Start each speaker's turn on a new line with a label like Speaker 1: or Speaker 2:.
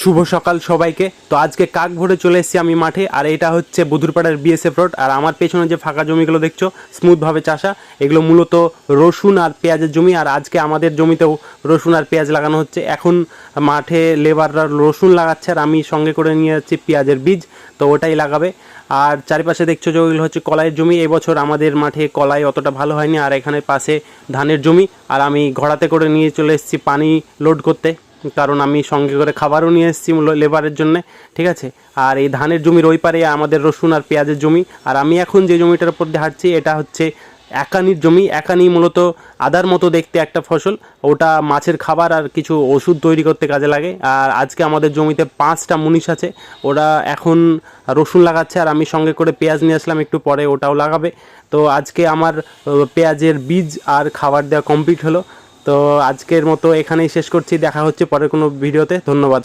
Speaker 1: শুভ সকাল সবাইকে। তো আজকে কাক ভোরে চলে এসেছি আমি মাঠে, আর এটা হচ্ছে বুধুরপাড়ার বিএসএফ রোড। আর আমার পেছনে যে ফাঁকা জমিগুলো দেখছো স্মুথভাবে চাষা, এগুলো মূলত রসুন আর পেঁয়াজের জমি। আর আজকে আমাদের জমিতেও রসুন আর পেঁয়াজ লাগানো হচ্ছে। এখন মাঠে লেবাররা রসুন লাগাচ্ছে আর আমি সঙ্গে করে নিয়ে যাচ্ছি পেঁয়াজের বীজ, তো ওটাই লাগাবে। আর চারিপাশে দেখছো যে ওইগুলো হচ্ছে কলাইয়ের জমি। এবছর আমাদের মাঠে কলাই অতটা ভালো হয়নি, আর এখানে পাশে ধানের জমি। আর আমি ঘোড়াতে করে নিয়ে চলে এসেছি পানি লোড করতে, কারণ আমি সঙ্গে করে খাবারও নিয়ে এসেছি লেবারের জন্য, ঠিক আছে। আর এই ধানের জমির ওই পারে আমাদের রসুন আর পেঁয়াজের জমি। আর আমি এখন যে জমিটার উপর দিয়ে হাঁটছি এটা হচ্ছে একানির জমি। একানি মূলত আদার মতো দেখতে একটা ফসল, ওটা মাছের খাবার আর কিছু ওষুধ তৈরি করতে কাজে লাগে। আর আজকে আমাদের জমিতে 5টা মুনিশ আছে, ওরা এখন রসুন লাগাচ্ছে আর আমি সঙ্গে করে পেঁয়াজ নিয়ে আসলাম, একটু পরে ওটাও লাগাবে। তো আজকে আমার পেঁয়াজের বীজ আর খাবার দেওয়া কমপ্লিট হলো। তো আজকের মতো এখানেই শেষ করছি, দেখা হচ্ছে পরের কোনো ভিডিওতে। ধন্যবাদ।